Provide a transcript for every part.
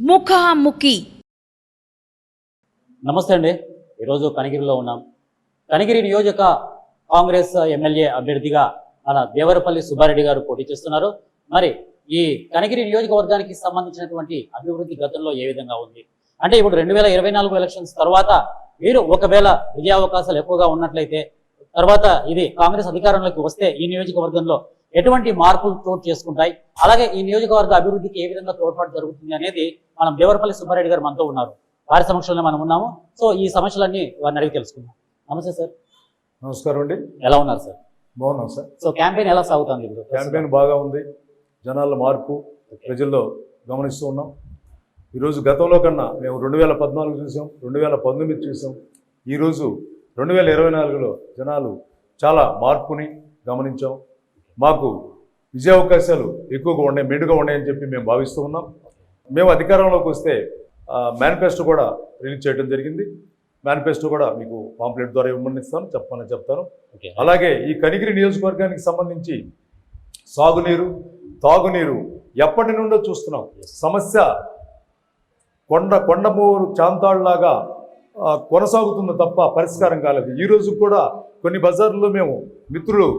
ముఖాముఖి. నమస్తే అండి. ఈరోజు కనిగిరిలో ఉన్నాం. కనిగిరి నియోజక కాంగ్రెస్ ఎమ్మెల్యే అభ్యర్థిగా మన దేవరపల్లి సుబ్బారెడ్డి గారు పోటీ చేస్తున్నారు. మరి ఈ కనిగిరి నియోజకవర్గానికి సంబంధించినటువంటి అభివృద్ధి గతంలో ఏ విధంగా ఉంది అంటే ఇప్పుడు 2024 ఎలక్షన్స్ తర్వాత మీరు ఒకవేళ విజయావకాశాలు ఎక్కువగా ఉన్నట్లయితే తర్వాత ఇది కాంగ్రెస్ అధికారంలోకి వస్తే ఈ నియోజకవర్గంలో ఎటువంటి మార్పులు చోటు చేసుకుంటాయి, అలాగే ఈ నియోజకవర్గ అభివృద్ధికి ఏ విధంగా తోడ్పాటు జరుగుతుంది అనేది మనం దేవరపల్లి సుబ్బారెడ్డి గారు మనతో ఉన్నారు. వారి సమక్షంలో మనం ఉన్నాము. సో ఈ సమస్యలన్నీ వారిని అడిగి తెలుసుకుందాం. నమస్తే సార్. నమస్కారం అండి. ఎలా ఉన్నారు సార్? బాగున్నాం సార్. సో క్యాంపెయిన్ ఎలా సాగుతుంది? ఇప్పుడు క్యాంపెయిన్ బాగా ఉంది. జనాల మార్పు ప్రజల్లో గమనిస్తూ ఉన్నాం. ఈరోజు గతంలో కన్నా మేము 2014 చూసాం, 2019 చూసాం. ఈరోజు 2024లో జనాలు చాలా మార్పుని గమనించాం. మాకు విజయావకాశాలు ఎక్కువగా ఉన్నాయి, మెండుగా ఉన్నాయని చెప్పి మేము భావిస్తూ ఉన్నాం. మేము అధికారంలోకి వస్తే మేనిఫెస్టో కూడా రిలీజ్ చేయడం జరిగింది. మేనిఫెస్టో కూడా మీకు పాంప్లెట్ ద్వారా ఇవ్వమనిస్తాను, చెప్తాను. అలాగే ఈ కనిగిరి నియోజకవర్గానికి సంబంధించి సాగునీరు, తాగునీరు ఎప్పటి నుండో చూస్తున్నాం. సమస్య కొండమూరు చాంతాళ్లాగా కొనసాగుతుంది తప్ప పరిష్కారం కాలేదు. ఈరోజు కూడా కొన్ని బజార్లో మేము మిత్రులు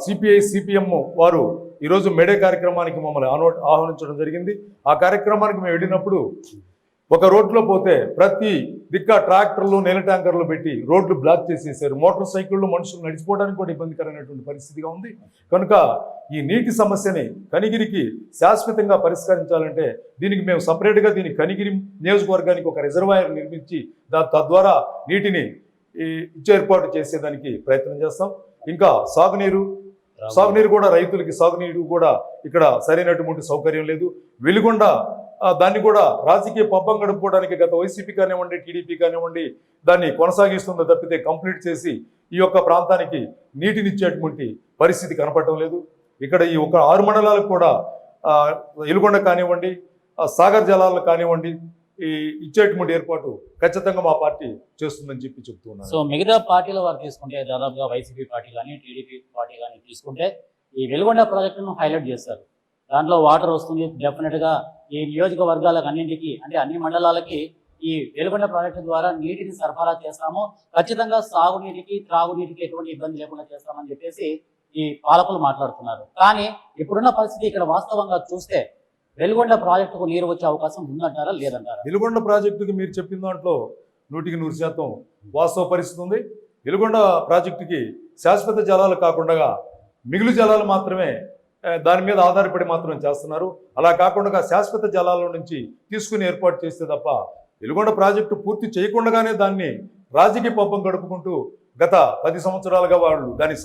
సిపిఐ సిపిఎం వారు ఈరోజు మేడే కార్యక్రమానికి మమ్మల్ని ఆహ్వానించడం జరిగింది. ఆ కార్యక్రమానికి మేము వెళ్ళినప్పుడు ఒక రోడ్లో పోతే ప్రతి దిక్క ట్రాక్టర్లు, నీళ్ళ ట్యాంకర్లు పెట్టి రోడ్లు బ్లాక్ చేసేసారు. మోటార్ సైకిళ్ళు మనుషులు నడిచిపోవడానికి కూడా ఇబ్బందికరమైనటువంటి పరిస్థితిగా ఉంది. కనుక ఈ నీటి సమస్యని కనిగిరికి శాశ్వతంగా పరిష్కరించాలంటే దీనికి మేము సపరేట్గా కనిగిరి నియోజకవర్గానికి ఒక రిజర్వాయర్ నిర్మించి తద్వారా నీటిని ఇచ్చే ఏర్పాటు చేసేదానికి ప్రయత్నం చేస్తాం. ఇంకా సాగునీరు కూడా రైతులకి సాగునీరు కూడా ఇక్కడ సరైనటువంటి సౌకర్యం లేదు. వెలుగొండ దాన్ని కూడా రాజకీయ పబ్బం గడుపుకోవడానికి గత వైసీపీ కానివ్వండి, టీడీపీ కానివ్వండి దాన్ని కొనసాగిస్తుందో తప్పితే కంప్లీట్ చేసి ఈ యొక్క ప్రాంతానికి నీటినిచ్చేటువంటి పరిస్థితి కనపడటం లేదు. ఇక్కడ ఈ ఒక 6 మండలాలకు కూడా వెలుగొండ కానివ్వండి, సాగర్ జలాలు కానివ్వండి ఇచ్చేటువంటి ఏర్పాటు ఖచ్చితంగా మా పార్టీ చేస్తుందని చెప్పి చెప్తున్నాను. సో మిగతా పార్టీల వారు తీసుకుంటే దాదాపుగా వైసీపీ పార్టీ కానీ టీడీపీ పార్టీ కానీ తీసుకుంటే ఈ వెలుగొండ ప్రాజెక్టును హైలైట్ చేస్తారు. దాంట్లో వాటర్ వస్తుంది డెఫినెట్గా ఈ నియోజకవర్గాలకు అన్నింటికి అంటే అన్ని మండలాలకి ఈ వెలుగొండ ప్రాజెక్టు ద్వారా నీటిని సరఫరా చేస్తాము, ఖచ్చితంగా సాగునీటికి త్రాగునీటికి ఎటువంటి ఇబ్బంది లేకుండా చేస్తామని చెప్పేసి ఈ పాలకులు మాట్లాడుతున్నారు. కానీ ఇప్పుడున్న పరిస్థితి ఇక్కడ వాస్తవంగా చూస్తే వెలుగొండ ప్రాజెక్టుకు నీరు వచ్చే అవకాశం ఉందంటారా లేదంటారా? వెలుగొండ ప్రాజెక్టుకి మీరు చెప్పిన దాంట్లో 100% వాస్తవ పరిస్థితి ఉంది. వెలుగొండ ప్రాజెక్టుకి శాశ్వత జలాలు కాకుండా మిగులు జలాలు మాత్రమే దాని మీద ఆధారపడి మాత్రం చేస్తున్నారు. అలా కాకుండా శాశ్వత జలాల నుంచి తీసుకుని ఏర్పాటు చేస్తే తప్ప వెలుగొండ ప్రాజెక్టు పూర్తి చేయకుండానే దాన్ని రాజకీయ పబ్బం గడుపుకుంటూ గత 10 సంవత్సరాలుగా వాళ్ళు దాన్ని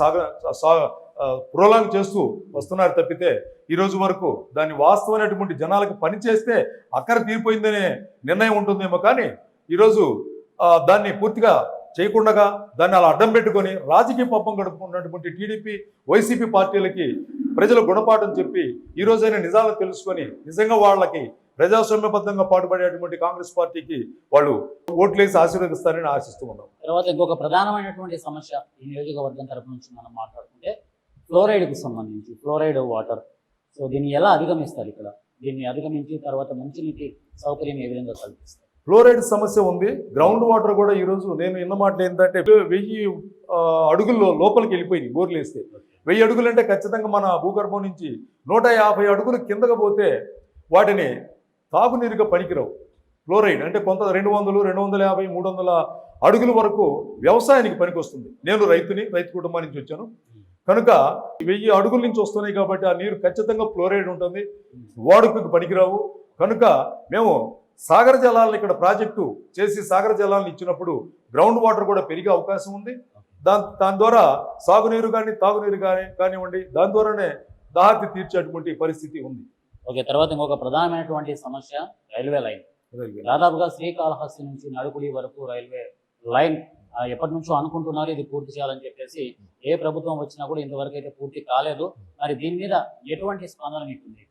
ప్రోలాంగ్ చేస్తూ వస్తున్నారు తప్పితే ఈరోజు వరకు దాన్ని వాస్తవమైనటువంటి జనాలకు పనిచేస్తే అక్కర తీరిపోయిందనే నిర్ణయం ఉంటుందేమో. కానీ ఈరోజు దాన్ని పూర్తిగా చేయకుండా దాన్ని అలా అడ్డం పెట్టుకొని రాజకీయ పబ్బం గడుపుకున్నటువంటి టీడీపీ, వైసీపీ పార్టీలకి ప్రజలు గుణపాఠం చెప్పి ఈ రోజైనా నిజాలను తెలుసుకొని నిజంగా వాళ్ళకి ప్రజాస్వామ్యబద్ధంగా పాటుపడేటువంటి కాంగ్రెస్ పార్టీకి వాళ్ళు ఓట్లేసి ఆశీర్వదిస్తారని ఆశిస్తూ ఉన్నాం. తర్వాత ఇంకొక ప్రధానమైనటువంటి సమస్య ఈ నియోజకవర్గం తరపు నుంచి మనం మాట్లాడుకుంటే ఫ్లోరైడ్కు సంబంధించి ఫ్లోరైడ్ వాటర్. సో దీన్ని ఎలా అధిగమిస్తారు? ఇక్కడ దీన్ని అధిగమించి తర్వాత మంచినీటి సౌకర్యం ఏ విధంగా కల్పిస్తారు? ఫ్లోరైడ్ సమస్య ఉంది. గ్రౌండ్ వాటర్ కూడా ఈరోజు నేను విన్న మాటలు ఏంటంటే 1000 అడుగుల్లో లోపలికి వెళ్ళిపోయింది. బోర్లు వేస్తే 1000 అడుగులు అంటే ఖచ్చితంగా మన భూగర్భం నుంచి 150 అడుగులు కిందకు పోతే వాటిని తాగునీరుగా పనికిరావు. ఫ్లోరైడ్ అంటే కొంత 200, 250, 300 అడుగుల వరకు వ్యవసాయానికి పనికి వస్తుంది. నేను రైతు కుటుంబం నుంచి వచ్చాను కనుక 1000 అడుగుల నుంచి వస్తున్నాయి కాబట్టి ఆ నీరు ఖచ్చితంగా ఫ్లోరైడ్ ఉంటుంది, వాడుకకు పనికిరావు. కనుక మేము సాగర జలాలను ఇక్కడ ప్రాజెక్టు చేసి సాగర జలాలను ఇచ్చినప్పుడు గ్రౌండ్ వాటర్ కూడా పెరిగే అవకాశం ఉంది. దాని ద్వారా సాగునీరు కానీ తాగునీరు కానివ్వండి దాని ద్వారానే దాహార్తి తీర్చేటువంటి పరిస్థితి ఉంది. ఓకే. తర్వాత ఇంకొక ప్రధానమైనటువంటి సమస్య రైల్వే లైన్. దాదాపుగా శ్రీకాళహస్తి నుంచి నడుకుడి వరకు రైల్వే లైన్ ఎప్పటి నుంచో అనుకుంటున్నారు ఇది పూర్తి చేయాలని చెప్పేసి. ఏ ప్రభుత్వం వచ్చినా కూడా ఇంతవరకు అయితే పూర్తి కాలేదు. మరి దీని మీద ఎటువంటి స్పందన మీకుంది?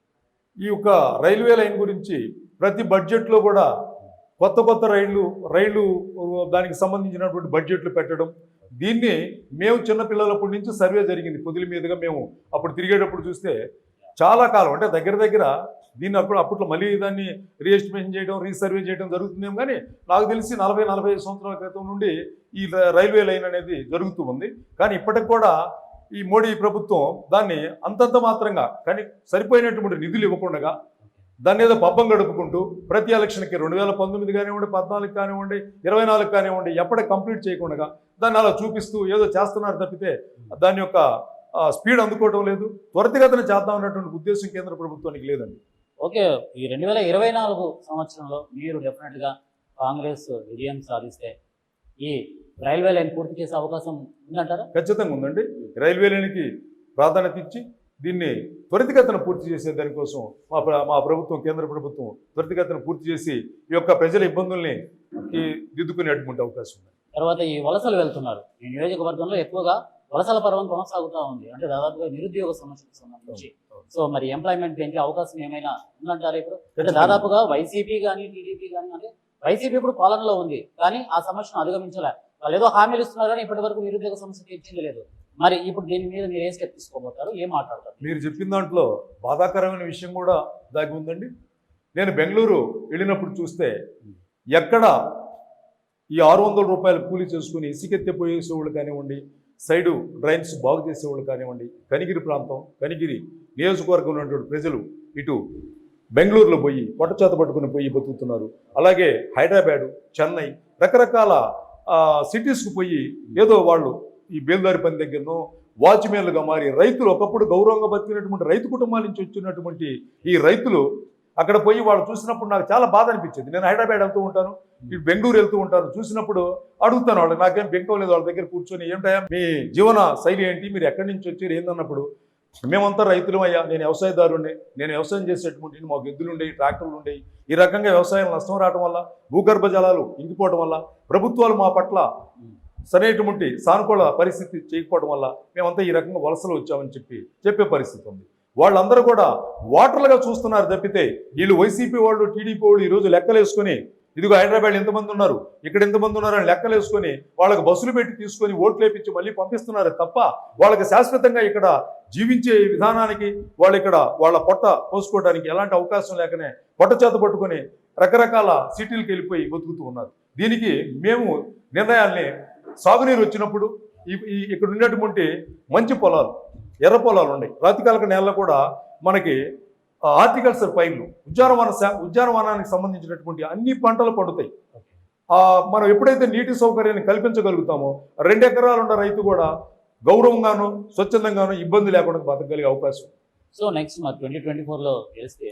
ఈ యొక్క రైల్వే లైన్ గురించి ప్రతి బడ్జెట్లో కూడా కొత్త రైళ్లు దానికి సంబంధించినటువంటి బడ్జెట్లు పెట్టడం, దీన్ని మేము చిన్నపిల్లలప్పటి నుంచి సర్వే జరిగింది పొదిలి మీదుగా మేము అప్పుడు తిరిగేటప్పుడు చూస్తే చాలా కాలం అంటే దగ్గర దగ్గర దీన్ని అప్పట్లో మళ్ళీ దాన్ని రీఎస్టిమేషన్ చేయడం రీసర్వే చేయడం జరుగుతుందేమో, కానీ నాకు తెలిసి 40-45 సంవత్సరాల క్రితం నుండి ఈ రైల్వే లైన్ అనేది జరుగుతూ ఉంది. కానీ ఇప్పటికి కూడా ఈ మోడీ ప్రభుత్వం దాన్ని అంతంత మాత్రంగా కానీ సరిపోయినటువంటి నిధులు ఇవ్వకుండా దాన్ని ఏదో పబ్బం గడుపుకుంటూ ప్రతి ఎలక్షన్కి 2019 కానివ్వండి, 14 కానివ్వండి, 24 కానివ్వండి ఎప్పటికి కంప్లీట్ చేయకుండా దాన్ని అలా చూపిస్తూ ఏదో చేస్తున్నారు తప్పితే దాని యొక్క స్పీడ్ అందుకోవడం లేదు. త్వరితగతిన చేద్దాం అన్నటువంటి ఉద్దేశం కేంద్ర ప్రభుత్వానికి లేదండి. ఓకే, ఈ 2024 సంవత్సరంలో మీరు డెఫినెట్గా కాంగ్రెస్ విజయం సాధిస్తే ఈ రైల్వే లైన్ పూర్తి చేసే అవకాశం ఉందంటారా? ఖచ్చితంగా ఉందండి. రైల్వే లైన్కి ప్రాధాన్యత ఇచ్చి దీన్ని త్వరితగతిన పూర్తి చేసే దానికోసం మా ప్రభుత్వం, కేంద్ర ప్రభుత్వం త్వరితగతిన పూర్తి చేసి ఈ యొక్క ప్రజల ఇబ్బందుల్ని దిద్దుకునేటువంటి అవకాశం ఉంది. తర్వాత ఈ వలసలు వెళ్తున్నారు. ఈ నియోజకవర్గంలో ఎక్కువగా వలసల పర్వం కొనసాగుతూ ఉంది. అంటే దాదాపుగా నిరుద్యోగ సమస్యకు సంబంధించి సో మరి ఎంప్లాయ్మెంట్ పెంచే అవకాశం ఏమైనా ఉందంటారా ఇప్పుడు? అంటే దాదాపుగా వైసీపీ కానీ టీడీపీ కానీ, అంటే వైసీపీ ఇప్పుడు పాలనలో ఉంది కానీ ఆ సమస్యను అధిగమించలే. వాళ్ళు ఏదో హామీలు ఇస్తున్నారు కానీ ఇప్పటి వరకు నిరుద్యోగ సమస్య తీర్చింది లేదు. మరి ఇప్పుడు దీని మీద మీరు ఏ స్టెప్ తీసుకోబోతారు, ఏం మాట్లాడతారు? మీరు చెప్పిన దాంట్లో బాధాకరమైన విషయం కూడా దాగి ఉందండి. నేను బెంగళూరు వెళ్ళినప్పుడు చూస్తే ఎక్కడ ఈ 600 రూపాయలు కూలీ చేసుకుని ఇసుకెత్తిపోయేసేవాళ్ళు కానివ్వండి, సైడు డ్రైన్స్ బాగు చేసేవాళ్ళు కానివ్వండి, కనిగిరి ప్రాంతం, కనిగిరి నియోజకవర్గం ఉన్నటువంటి ప్రజలు ఇటు బెంగళూరులో పోయి పొట్టచేత పట్టుకుని పోయి బతుకుతున్నారు. అలాగే హైదరాబాదు, చెన్నై రకరకాల సిటీస్కి పోయి ఏదో వాళ్ళు ఈ బేల్దారి పని దగ్గరనో వాచ్మెన్లుగా మారి రైతులు ఒకప్పుడు గౌరవంగా బతికినటువంటి రైతు కుటుంబాల నుంచి వచ్చినటువంటి ఈ రైతులు అక్కడ పోయి వాళ్ళు చూసినప్పుడు నాకు చాలా బాధ అనిపించింది. నేను హైదరాబాద్ వెళ్తూ ఉంటాను, ఇటు బెంగళూరు వెళ్తూ ఉంటాను. చూసినప్పుడు అడుగుతాను వాళ్ళు, నాకేం బెంకం లేదు వాళ్ళ దగ్గర కూర్చొని, ఏంటయ్యా మీ జీవన శైలి ఏంటి, మీరు ఎక్కడి నుంచి వచ్చారు ఏందన్నప్పుడు మేమంతా రైతులం అయ్యా, నేను వ్యవసాయదారుండే, నేను వ్యవసాయం చేసేటువంటి మాకు ఎద్దులు ఉండేవి, ట్రాక్టర్లు ఉండేవి. ఈ రకంగా వ్యవసాయం నష్టం రావడం వల్ల, భూగర్భ జలాలు ఇంకిపోవడం వల్ల, ప్రభుత్వాలు మా పట్ల సరైనటువంటి సానుకూల పరిస్థితి చేయకపోవడం వల్ల మేమంతా ఈ రకంగా వలసలు వచ్చామని చెప్పే పరిస్థితి ఉంది. వాళ్ళందరూ కూడా ఓటర్లుగా చూస్తున్నారు తప్పితే వీళ్ళు వైసీపీ వాళ్ళు, టీడీపీ వాళ్ళు ఈరోజు లెక్కలు వేసుకొని ఇదిగో హైదరాబాద్ ఎంతమంది ఉన్నారు, ఇక్కడ ఎంతమంది ఉన్నారు అని లెక్కలు వేసుకొని వాళ్ళకి బస్సులు పెట్టి తీసుకొని ఓట్లు వేపించి మళ్ళీ పంపిస్తున్నారు తప్ప వాళ్ళకి శాశ్వతంగా ఇక్కడ జీవించే విధానానికి వాళ్ళు ఇక్కడ వాళ్ళ పొట్ట పోసుకోవడానికి ఎలాంటి అవకాశం లేకనే పొట్ట చేత పట్టుకొని రకరకాల సిటీలకు వెళ్ళిపోయి బతుకుతూ ఉన్నారు. దీనికి మేము నిర్ణయాల్ని సాగునీరు వచ్చినప్పుడు ఇక్కడ ఉన్నటువంటి మంచి పొలాలు, ఎర్ర పొలాలు ఉన్నాయి, రాతికాలక నేలలో కూడా మనకి హార్టికల్చర్ పైర్లు, ఉద్యానవనానికి సంబంధించినటువంటి అన్ని పంటలు పండుతాయి. మనం ఎప్పుడైతే నీటి సౌకర్యాన్ని కల్పించగలుగుతామో 2 ఎకరాలు ఉన్న రైతు కూడా గౌరవంగాను స్వచ్ఛందంగాను ఇబ్బంది లేకుండా బతకగలిగే అవకాశం. సో నెక్స్ట్ మరి 2024లో గెలిస్తే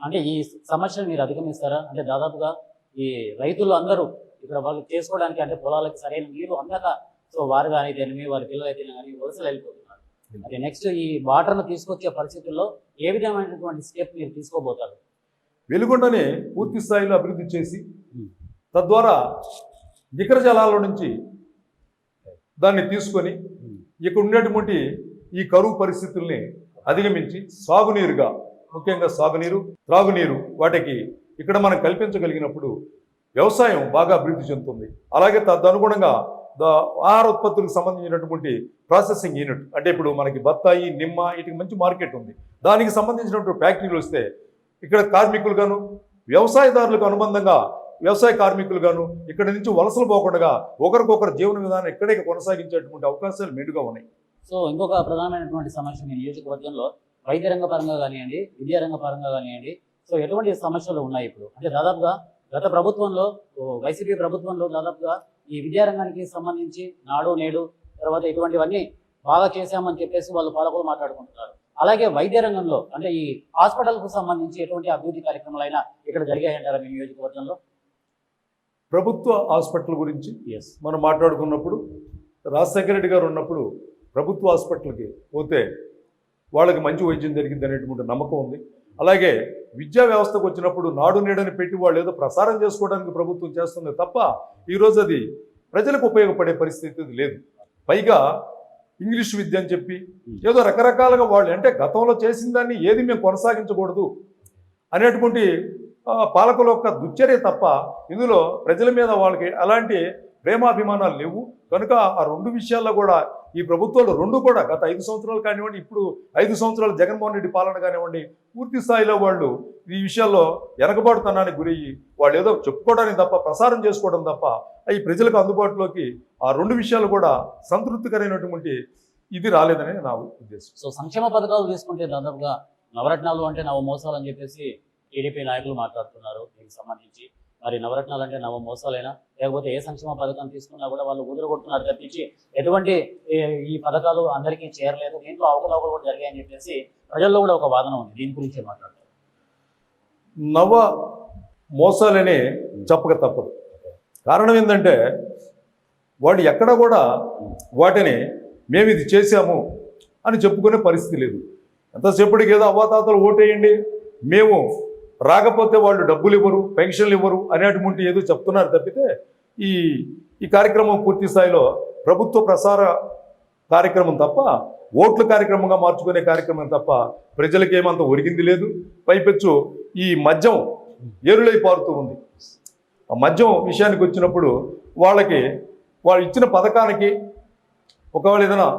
అంటే ఈ సమస్యలు మీరు అధిగమిస్తారా? అంటే దాదాపుగా ఈ రైతులు అందరూ ఇక్కడ వాళ్ళు చేసుకోవడానికి, అంటే పొలాలకు సరైన నీరు అందక సో వారు కానీ తెలిమి వారి పిల్లలు అయితే కానీ వలసలు వెళ్ళిపోతున్నారు. అంటే నెక్స్ట్ ఈ వాటర్ను తీసుకొచ్చే పరిస్థితుల్లో ఏ విధమైనటువంటి స్టెప్ మీరు తీసుకోబోతారు? వెలుగొండని పూర్తి స్థాయిలో అభివృద్ధి చేసి తద్వారా నికర జలాల నుంచి దాన్ని తీసుకొని ఇక్కడ ఉండేటువంటి ఈ కరువు పరిస్థితుల్ని అధిగమించి సాగునీరుగా, ముఖ్యంగా సాగునీరు, త్రాగునీరు వాటికి ఇక్కడ మనం కల్పించగలిగినప్పుడు వ్యవసాయం బాగా అభివృద్ధి చెందుతుంది. అలాగే తదనుగుణంగా ఆహార ఉత్పత్తులకు సంబంధించినటువంటి ప్రాసెసింగ్ యూనిట్, అంటే ఇప్పుడు మనకి బత్తాయి, నిమ్మ వీటికి మంచి మార్కెట్ ఉంది. దానికి సంబంధించినటువంటి ఫ్యాక్టరీలు వస్తే ఇక్కడ కార్మికులుగాను, వ్యవసాయదారులకు అనుబంధంగా వ్యవసాయ కార్మికులుగాను ఇక్కడ నుంచి వలసలు పోకుండా ఒకరికొకరు జీవన విధానం ఇక్కడే కొనసాగించేటువంటి అవకాశాలు మెండుగా ఉన్నాయి. సో ఇంకొక ప్రధానమైనటువంటి సమస్య మీ నియోజకవర్గంలో వైద్య రంగ పరంగా కానివ్వండి, విద్యారంగ పరంగా కానివ్వండి, సో ఎటువంటి సమస్యలు ఉన్నాయి ఇప్పుడు? అంటే దాదాపుగా గత ప్రభుత్వంలో, వైసీపీ ప్రభుత్వంలో దాదాపుగా ఈ విద్యారంగానికి సంబంధించి నాడు నేడు తర్వాత ఇటువంటివన్నీ బాగా చేశామని చెప్పేసి వాళ్ళు పాలకులు మాట్లాడుకుంటున్నారు. అలాగే వైద్య రంగంలో అంటే ఈ హాస్పిటల్కు సంబంధించి ఎటువంటి అభివృద్ధి కార్యక్రమాలైనా ఇక్కడ జరిగాయంటారా మీ నియోజకవర్గంలో? ప్రభుత్వ హాస్పిటల్ గురించి మనం మాట్లాడుకున్నప్పుడు రాజశేఖర రెడ్డి గారు ఉన్నప్పుడు ప్రభుత్వ హాస్పిటల్కి పోతే వాళ్ళకి మంచి వైద్యం జరిగింది అనేటువంటి నమ్మకం ఉంది. అలాగే విద్యా వ్యవస్థకు వచ్చినప్పుడు నాడు నేడని పెట్టి వాళ్ళు ఏదో ప్రసారం చేసుకోవడానికి ప్రభుత్వం చేస్తుంది తప్ప ఈరోజు అది ప్రజలకు ఉపయోగపడే పరిస్థితి లేదు. పైగా ఇంగ్లీష్ విద్య అని చెప్పి ఏదో రకరకాలుగా వాళ్ళు, అంటే గతంలో చేసిన దాన్ని ఏది మేము కొనసాగించకూడదు అనేటువంటి పాలకుల యొక్క దుశ్చర్య తప్ప ఇందులో ప్రజల మీద వాళ్ళకి అలాంటి ప్రేమాభిమానాలు లేవు. కనుక ఆ 2 విషయాల్లో కూడా ఈ ప్రభుత్వాలు రెండు కూడా గత 5 సంవత్సరాలు కానివ్వండి, ఇప్పుడు 5 సంవత్సరాలు జగన్మోహన్ రెడ్డి పాలన కానివ్వండి, పూర్తి స్థాయిలో వాళ్ళు ఈ విషయాల్లో వెనకబాటుతనానికి గురయ్యి వాళ్ళు ఏదో చెప్పుకోవడానికి తప్ప, ప్రసారం చేసుకోవడం తప్ప ఈ ప్రజలకు అందుబాటులోకి ఆ రెండు విషయాలు కూడా సంతృప్తికరమైనటువంటి ఇది రాలేదని నా ఉద్దేశం. సో సంక్షేమ పథకాలు తీసుకుంటే దాదాపుగా నవరత్నాలు అంటే నవ మోసాలు అని చెప్పేసి టీడీపీ నాయకులు మాట్లాడుతున్నారు. దీనికి సంబంధించి మరి నవరత్నాలు అంటే నవ మోసాలైనా, లేకపోతే ఏ సంక్షేమ పథకం తీసుకున్నా కూడా వాళ్ళు ఊదరగొట్టున్నారు తప్పించి ఎటువంటి ఈ పథకాలు అందరికీ చేరలేదు, దీంట్లో అవకతవకలు కూడా జరిగాయని చెప్పేసి ప్రజల్లో కూడా ఒక వాదన ఉంది. దీని గురించి మాట్లాడతారు. నవ మోసాలని చెప్పక తప్పదు. కారణం ఏంటంటే వాడు ఎక్కడ కూడా వాటిని మేము ఇది చేశాము అని చెప్పుకునే పరిస్థితి లేదు. ఎంతసేపటికి ఏదో అవ్వాతాతలు ఓటేయండి, మేము రాకపోతే వాళ్ళు డబ్బులు ఇవ్వరు, పెన్షన్లు ఇవ్వరు అనేటువంటి ఏదో చెప్తున్నారు తప్పితే ఈ కార్యక్రమం పూర్తి స్థాయిలో ప్రభుత్వ ప్రసార కార్యక్రమం తప్ప, ఓట్ల కార్యక్రమంగా మార్చుకునే కార్యక్రమం తప్ప ప్రజలకి ఏమంత ఒరిగింది లేదు. పైపెచ్చు ఈ మద్యం ఏరులై పారుతూ ఉంది. ఆ మద్యం విషయానికి వచ్చినప్పుడు వాళ్ళు ఇచ్చిన పథకానికి ఒకవేళ ఏదైనా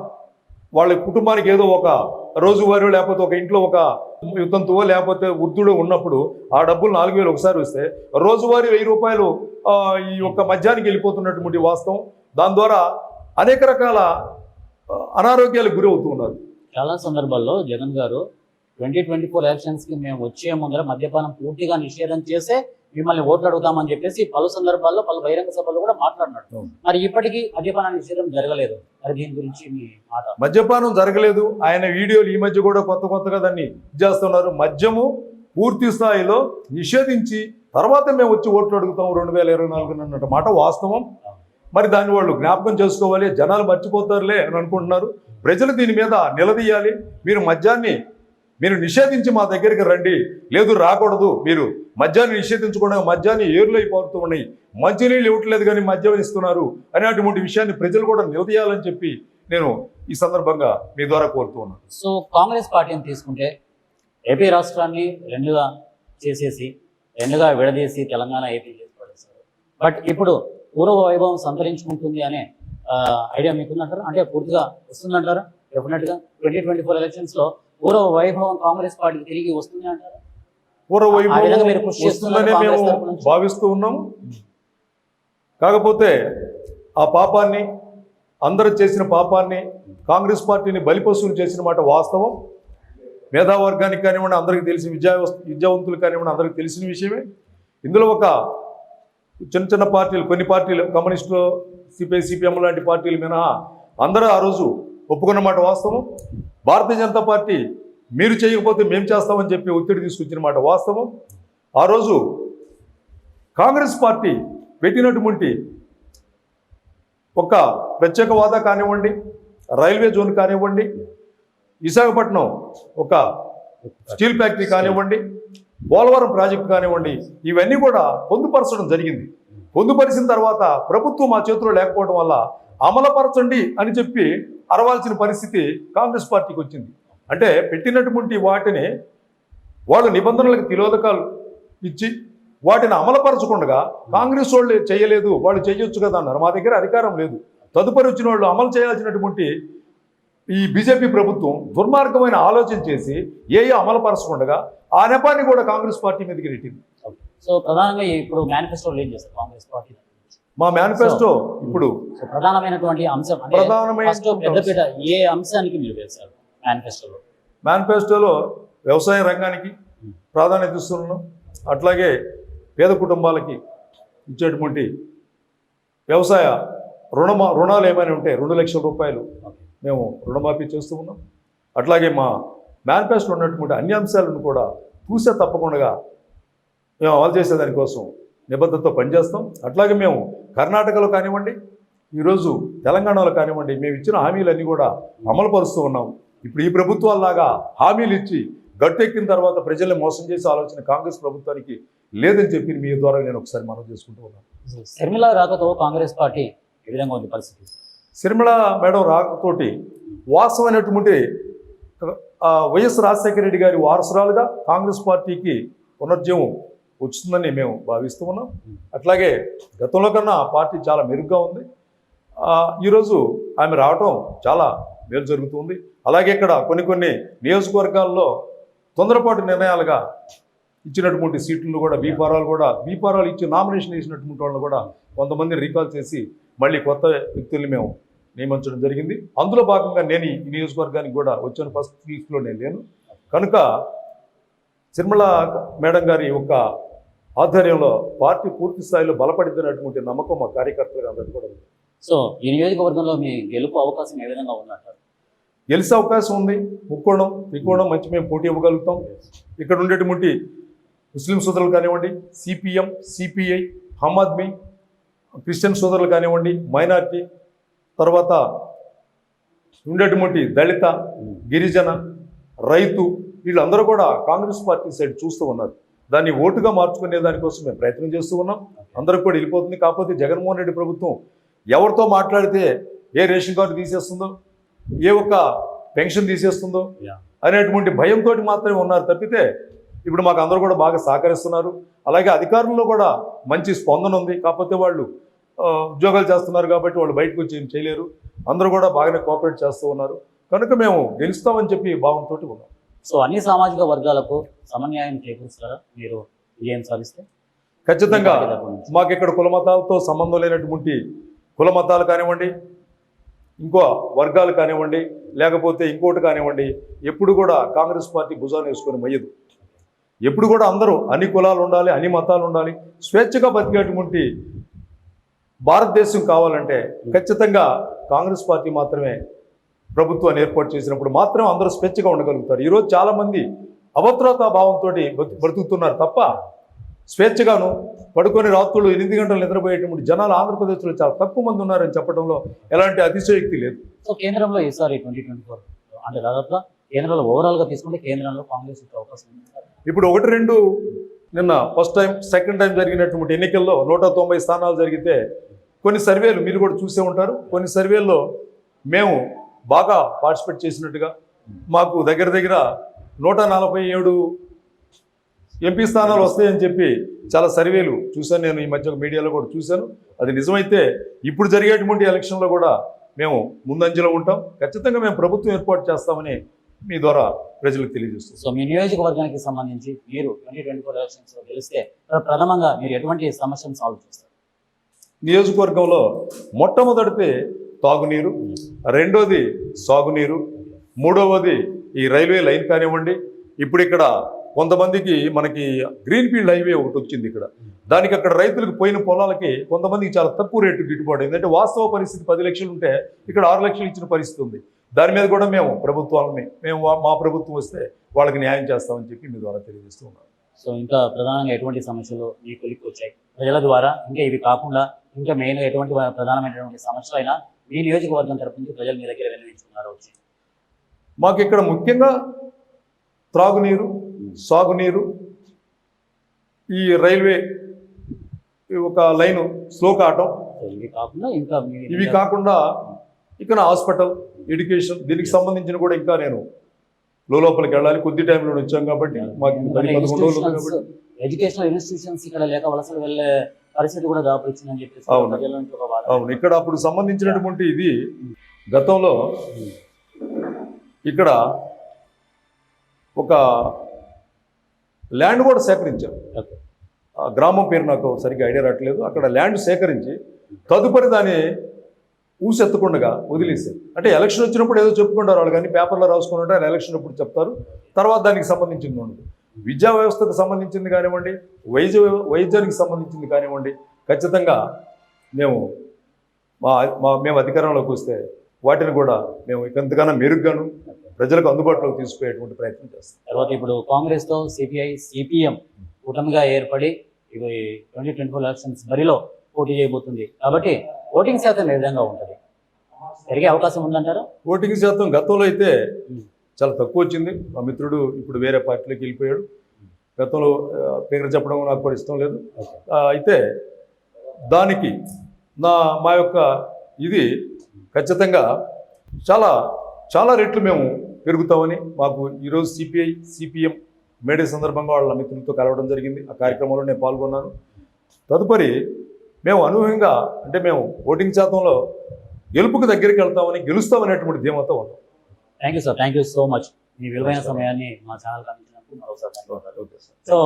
వాళ్ళ కుటుంబానికి ఏదో ఒక రోజువారీ లేకపోతే ఒక ఇంట్లో ఒక యుద్ధంతువో లేకపోతే వృద్ధుడు ఉన్నప్పుడు ఆ డబ్బులు 4,000 ఒకసారి వస్తే రోజువారీ 1,000 రూపాయలు ఈ యొక్క మద్యానికి వెళ్ళిపోతున్నటువంటి వాస్తవం. దాని ద్వారా అనేక రకాల అనారోగ్యాలకు గురి అవుతూ ఉన్నారు. చాలా సందర్భాల్లో జగన్ గారు 2024 ఎలక్షన్స్కి మేము వచ్చే ముందర మద్యపానం పూర్తిగా నిషేధం చేసే మిమ్మల్ని ఓట్లు అడుగుతామని చెప్పేసి పలు సందర్భాల్లో పలు బహిరంగ సభలు కూడా మాట్లాడినట్టు. మరి ఇప్పటికీ మద్యపాన నిషేధం జరగలేదు. మరి దీని గురించి మీ మాట? మద్యపానం జరగలేదు. ఆయన వీడియోలు ఈ మధ్య కూడా కొత్తగా దాన్ని చేస్తున్నారు. మద్యము పూర్తి స్థాయిలో నిషేధించి తర్వాత మేము వచ్చి ఓట్లు అడుగుతాం 2024 అన్నట్టు మాట వాస్తవం. మరి దాన్ని వాళ్ళు జ్ఞాపకం చేసుకోవాలి. జనాలు మర్చిపోతారులే అని అనుకుంటున్నారు. ప్రజలు దీని మీద నిలదీయాలి. మీరు నిషేధించి మా దగ్గరికి రండి, లేదు రాకూడదు, మీరు మద్యాన్ని నిషేధించకుండా మద్యాన్ని ఏరులై పారుతూ ఉన్నాయి, మంచినీళ్ళు ఇవ్వట్లేదు కానీ మద్యం ఇస్తున్నారు అనేటువంటి విషయాన్ని ప్రజలు కూడా నిలదీయాలని చెప్పి నేను ఈ సందర్భంగా మీ ద్వారా కోరుతూ ఉన్నాను. సో కాంగ్రెస్ పార్టీని తీసుకుంటే ఏపీ రాష్ట్రాన్ని రెండుగా చేసేసి రెండుగా విడదీసి తెలంగాణ ఏపీ చేసి పడేశారు. బట్ ఇప్పుడు పూర్వ వైభవం సంతరించుకుంటుంది అనే ఐడియా మీకుందంటారా? అంటే పూర్తిగా వస్తుందంటారా? డెఫినెట్గా 2024 ఎలక్షన్స్లో పూర్వ వైభవం కాంగ్రెస్ పార్టీకి తిరిగి వస్తుంది అంటారా? పూర్వ వైభవం వస్తుందనే మేము భావిస్తూ ఉన్నాము. కాకపోతే ఆ పాపాన్ని, అందరూ చేసిన పాపాన్ని, కాంగ్రెస్ పార్టీని బలిపశువులు చేసిన మాట వాస్తవం. మేధావర్గానికి కానివ్వండి, అందరికీ తెలిసిన విద్యావంతులు కానివ్వండి, అందరికీ తెలిసిన విషయమే. ఇందులో ఒక చిన్న పార్టీలు, కొన్ని పార్టీలు, కమ్యూనిస్టులు, సిపిఎం లాంటి పార్టీలు మినహా అందరూ ఆ రోజు ఒప్పుకున్న మాట వాస్తవం. భారతీయ జనతా పార్టీ మీరు చేయకపోతే మేము చేస్తామని చెప్పి ఒత్తిడి తీసుకొచ్చిన మాట వాస్తవం. ఆ రోజు కాంగ్రెస్ పార్టీ పెట్టినటువంటి ఒక ప్రత్యేక హోదా కానివ్వండి, రైల్వే జోన్ కానివ్వండి, విశాఖపట్నం ఒక స్టీల్ ఫ్యాక్టరీ కానివ్వండి, పోలవరం ప్రాజెక్టు కానివ్వండి, ఇవన్నీ కూడా పొందుపరచడం జరిగింది. పొందుపరిచిన తర్వాత ప్రభుత్వం మా చేతిలో లేకపోవడం వల్ల అమలుపరచండి అని చెప్పి అరవాల్సిన పరిస్థితి కాంగ్రెస్ పార్టీకి వచ్చింది. అంటే పెట్టినటువంటి వాటిని వాళ్ళు నిబంధనలకు తిలోదకాలు ఇచ్చి వాటిని అమలుపరచకుండా కాంగ్రెస్ వాళ్ళు చేయలేదు, వాళ్ళు చేయొచ్చు కదా అన్నారు. మా దగ్గర అధికారం లేదు. తదుపరి వచ్చిన వాళ్ళు అమలు చేయాల్సినటువంటి ఈ బీజేపీ ప్రభుత్వం దుర్మార్గమైన ఆలోచన చేసి అమలుపరచకుండా ఆ నెపాన్ని కూడా కాంగ్రెస్ పార్టీ మీదకి నెట్టింది. సో ప్రధానంగా ఇప్పుడు మేనిఫెస్టోలో ఏం చేస్తారు కాంగ్రెస్ పార్టీ? మా మేనిఫెస్టో ఇప్పుడు ప్రధానమైనటువంటి అంశం పెద్దపీట ఏ అంశానికి మీరు వేశారు మేనిఫెస్టోలో? వ్యవసాయ రంగానికి ప్రాధాన్యత ఇస్తున్నాం. అట్లాగే పేద కుటుంబాలకి ఇచ్చేటువంటి వ్యవసాయ రుణాలు ఏమైనా ఉంటే 2 లక్షల రూపాయలు మేము రుణమాఫీ చేస్తూ ఉన్నాం. అట్లాగే మా మేనిఫెస్టో ఉన్నటువంటి అన్ని అంశాలను కూడా చూసే తప్పకుండా మేము అమలు చేసేదానికోసం నిబద్ధతతో పనిచేస్తాం. అట్లాగే మేము కర్ణాటకలో కానివ్వండి, ఈరోజు తెలంగాణలో కానివ్వండి, మేము ఇచ్చిన హామీలన్నీ కూడా అమలు పరుస్తూ ఉన్నాం. ఇప్పుడు ఈ ప్రభుత్వాల్లాగా హామీలు ఇచ్చి గట్టెక్కిన తర్వాత ప్రజల్ని మోసం చేసే ఆలోచన కాంగ్రెస్ ప్రభుత్వానికి లేదని చెప్పి మీ ద్వారా నేను ఒకసారి మనం చేసుకుంటూ ఉన్నాను. శర్మిల రాకతో కాంగ్రెస్ పార్టీ ఏ విధంగా ఉంది పరిస్థితి? శర్మిల మేడం రాకతోటి వాస్తవమైనటువంటి వైఎస్ రాజశేఖర రెడ్డి గారి వారసురాలుగా కాంగ్రెస్ పార్టీకి పునర్జీవం వస్తుందని మేము భావిస్తూ ఉన్నాం. అట్లాగే గతంలో కన్నా పార్టీ చాలా మెరుగ్గా ఉంది. ఈరోజు ఆమె రావటం చాలా మేలు జరుగుతుంది. అలాగే ఇక్కడ కొన్ని నియోజకవర్గాల్లో తొందరపాటు నిర్ణయాలుగా ఇచ్చినటువంటి సీట్లు కూడా బీఫారాలు ఇచ్చి నామినేషన్ వేసినటువంటి వాళ్ళని కూడా కొంతమంది రీకాల్ చేసి మళ్ళీ కొత్త వ్యక్తుల్ని మేము నియమించడం జరిగింది. అందులో భాగంగా నేను ఈ నియోజకవర్గానికి కూడా వచ్చాను. ఫస్ట్ లిస్ట్లో నేను లేను కనుక సిరిమళ మేడం గారి యొక్క ఆధ్వర్యంలో పార్టీ పూర్తి స్థాయిలో బలపడిద్దనేటువంటి నమ్మకం మా కార్యకర్తలకు అందరికీ కూడా ఉంది. సో ఈ నియోజకవర్గంలో మీ గెలుపు అవకాశం ఏ విధంగా ఉందంటారు? గెలిచే అవకాశం ఉంది. ముక్కోణం త్రికోణం మంచి మేము పోటీ ఇవ్వగలుగుతాం. ఇక్కడ ఉండేటువంటి ముస్లిం సోదరులు కానివ్వండి, సిపిఎం, సిపిఐ, హమ్ ఆద్మీ, క్రిస్టియన్ సోదరులు కానివ్వండి, మైనార్టీ, తర్వాత ఉండేటువంటి దళిత, గిరిజన, రైతు వీళ్ళందరూ కూడా కాంగ్రెస్ పార్టీ సైడ్ చూస్తూ ఉన్నారు. దాన్ని ఓటుగా మార్చుకునే దానికోసం మేము ప్రయత్నం చేస్తూ ఉన్నాం. అందరికి కూడా వెళ్ళిపోతుంది. కాకపోతే జగన్మోహన్ రెడ్డి ప్రభుత్వం ఎవరితో మాట్లాడితే ఏ రేషన్ కార్డు తీసేస్తుందో, ఏ ఒక్క పెన్షన్ తీసేస్తుందో అనేటువంటి భయంతో మాత్రమే ఉన్నారు తప్పితే ఇప్పుడు మాకు అందరూ కూడా బాగా సహకరిస్తున్నారు. అలాగే అధికారుల్లో కూడా మంచి స్పందన ఉంది. కాకపోతే వాళ్ళు ఉద్యోగాలు చేస్తున్నారు కాబట్టి వాళ్ళు బయటకు వచ్చి ఏం చేయలేరు. అందరూ కూడా బాగానే కోఆపరేట్ చేస్తూ ఉన్నారు. కనుక మేము గెలుస్తామని చెప్పి భావంతో ఉన్నాం. సో అన్ని సామాజిక వర్గాలకు సమన్యాయం చేకూరుస్తారా మీరు విజయం సాధిస్తే? ఖచ్చితంగా మాకు ఇక్కడ కుల మతాలతో సంబంధం లేనటువంటి కుల మతాలు కానివ్వండి, ఇంకో వర్గాలు కానివ్వండి, లేకపోతే ఇంకోటి కానివ్వండి, ఎప్పుడు కూడా కాంగ్రెస్ పార్టీ భుజాన్ని వేసుకొని మయ్యదు. ఎప్పుడు కూడా అందరూ అన్ని కులాలు ఉండాలి, అన్ని మతాలు ఉండాలి, స్వేచ్ఛగా బతికేటువంటి భారతదేశం కావాలంటే ఖచ్చితంగా కాంగ్రెస్ పార్టీ మాత్రమే ప్రభుత్వాన్ని ఏర్పాటు చేసినప్పుడు మాత్రం అందరూ స్వేచ్ఛగా ఉండగలుగుతారు. ఈరోజు చాలామంది అభద్రతా భావంతో బ్రతుకుతున్నారు తప్ప స్వేచ్ఛగాను పడుకొని రాత్రులు 8 గంటలు నిద్రపోయేటువంటి జనాలు ఆంధ్రప్రదేశ్లో చాలా తక్కువ మంది ఉన్నారని చెప్పడంలో ఎలాంటి అతిశయోక్తి లేదు. సో కేంద్రంలో ఈసారి 2024 అంటే దాదాపుగా కేంద్రంలో ఓవరాల్గా తీసుకుంటే కేంద్రంలో కాంగ్రెస్ అవకాశం ఉంది. ఇప్పుడు 1-2 నిన్న ఫస్ట్ టైం సెకండ్ టైం జరిగినటువంటి ఎన్నికల్లో 190 స్థానాలు జరిగితే కొన్ని సర్వేలు మీరు కూడా చూసే ఉంటారు. కొన్ని సర్వేల్లో మేము బాగా పార్టిసిపేట్ చేసినట్టుగా మాకు దగ్గర 147 ఎంపీ స్థానాలు వస్తాయని చెప్పి చాలా సర్వేలు చూశాను. నేను ఈ మధ్య మీడియాలో కూడా చూశాను. అది నిజమైతే ఇప్పుడు జరిగేటువంటి ఎలక్షన్లో కూడా మేము ముందంజలో ఉంటాం. ఖచ్చితంగా మేము ప్రభుత్వం ఏర్పాటు చేస్తామని మీ ద్వారా ప్రజలకు తెలియజేస్తాం. సో మీ నియోజకవర్గానికి సంబంధించి మీరు 2024 ఎలక్షన్స్లో గెలిస్తే ప్రథమంగా మీరు ఎటువంటి సమస్యను సాల్వ్ చేస్తారు? నియోజకవర్గంలో మొట్టమొదటిది తాగునీరు, రెండోది సాగునీరు, మూడవది ఈ రైల్వే లైన్ కానివ్వండి. ఇప్పుడు ఇక్కడ కొంతమందికి మనకి గ్రీన్ ఫీల్డ్ హైవే ఒకటి వచ్చింది ఇక్కడ. దానికి అక్కడ రైతులకు పోయిన పొలాలకి కొంతమందికి చాలా తక్కువ రేటు గిట్టుబాటు అయింది. అంటే వాస్తవ పరిస్థితి 10 లక్షలు ఉంటే ఇక్కడ 6 లక్షలు ఇచ్చిన పరిస్థితి ఉంది. దాని మీద కూడా మేము మా ప్రభుత్వం వస్తే వాళ్ళకి న్యాయం చేస్తామని చెప్పి మీ ద్వారా తెలియజేస్తూ ఉన్నాం. సో ఇంకా ప్రధానంగా ఎటువంటి సమస్యలు మీ కొలిక్కి వచ్చాయి ప్రజల ద్వారా? ఇంకా ఇవి కాకుండా ఇంకా మెయిన్గా ఎటువంటి ప్రధానమైనటువంటి సమస్యలు అయినా మీ నియోజకవర్గం తరపు నుంచి ప్రజలు మీ దగ్గర విన్నవించుకున్నారు వచ్చి? మాకు ఇక్కడ ముఖ్యంగా త్రాగునీరు, సాగునీరు, ఈ రైల్వే ఒక లైను స్లో కావటం, ఇవి కాకుండా ఇక్కడ హాస్పిటల్, ఎడ్యుకేషన్ దీనికి సంబంధించిన కూడా ఇంకా నేను లోపలికి వెళ్ళాలి. కొద్ది టైంలో వచ్చాం కాబట్టి మాకు 10-11 రోజులు కాబట్టి ఎడ్యుకేషనల్ ఇన్స్టిట్యూషన్స్ ఇక్కడ లేక వలసలు వెళ్ళే పరిస్థితి కూడా దాపురించిందని చెప్పేసి అవును. ఇక్కడ అప్పుడు సంబంధించినటువంటి ఇది గతంలో ఇక్కడ ఒక ల్యాండ్ కూడా సేకరించారు. గ్రామం పేరు నాకు సరిగ్గా ఐడియా రావట్లేదు. అక్కడ ల్యాండ్ సేకరించి తదుపరి దాన్ని ఊసెత్తకుండా వదిలేశారు. అంటే ఎలక్షన్ వచ్చినప్పుడు ఏదో చెప్పుకుంటారు వాళ్ళు, కానీ పేపర్లో రాసుకుని ఆయన ఎలక్షన్ అప్పుడు చెప్తారు, తర్వాత దానికి సంబంధించింది ఉండదు. విద్యా వ్యవస్థకు సంబంధించింది కానివ్వండి, వైద్యానికి సంబంధించింది కానివ్వండి, ఖచ్చితంగా మేము అధికారంలోకి వస్తే వాటిని కూడా మేము ఎంతగానో మెరుగ్గాను ప్రజలకు అందుబాటులోకి తీసుకుపోయేటువంటి ప్రయత్నం చేస్తాం. తర్వాత ఇప్పుడు కాంగ్రెస్తో సిపిఐ, సిపిఎం కూటమిగా ఏర్పడి ఇవి 2024 ఎలక్షన్స్ బరిలో పోటీ చేయబోతుంది కాబట్టి ఓటింగ్ శాతం ఏ విధంగా ఉంటుంది? పెరిగే అవకాశం ఉందంటారా? ఓటింగ్ శాతం గతంలో అయితే చాలా తక్కువ వచ్చింది. మా మిత్రుడు ఇప్పుడు వేరే పార్టీలోకి వెళ్ళిపోయాడు. గతంలో పేరు చెప్పడం నాకు కూడా ఇష్టం లేదు. అయితే దానికి మా యొక్క ఇది ఖచ్చితంగా చాలా చాలా రెట్లు మేము పెరుగుతామని మాకు ఈరోజు సిపిఐ, సిపిఎం మేడే సందర్భంగా వాళ్ళ మిత్రులతో కలవడం జరిగింది. ఆ కార్యక్రమంలో నేను పాల్గొన్నాను. తదుపరి మేము అనూహ్యంగా అంటే మేము ఓటింగ్ శాతంలో గెలుపుకు దగ్గరికి వెళ్తామని గెలుస్తామనేటువంటి ధీమాతో ఉన్నాం. Thank you so much. మీ విలువైన సమయాన్ని మా ఛానల్ అందించినందుకు మరోసారి ధన్యవాదాలు. సో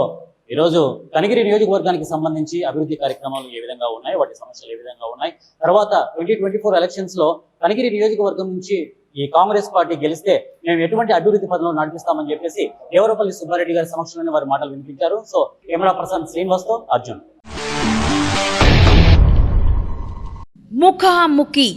ఈరోజు కనిగిరి నియోజకవర్గానికి సంబంధించి అభివృద్ధి కార్యక్రమాలు ఏ విధంగా ఉన్నాయి, వాటి సమస్యలు ఏ విధంగా ఉన్నాయి, తర్వాత 2024 ఎలక్షన్స్ లో కనిగిరి నియోజకవర్గం నుంచి ఈ కాంగ్రెస్ పార్టీ గెలిస్తే మేము ఎటువంటి అభివృద్ధి పథంలో నడిపిస్తామని చెప్పేసి దేవరపల్లి సుబ్బారెడ్డి గారి సమక్షంలోనే వారి మాటలు వినిపించారు. సో కెమెరా పర్సన్ శ్రీనివాస్తో అర్జున్. ముఖాముఖి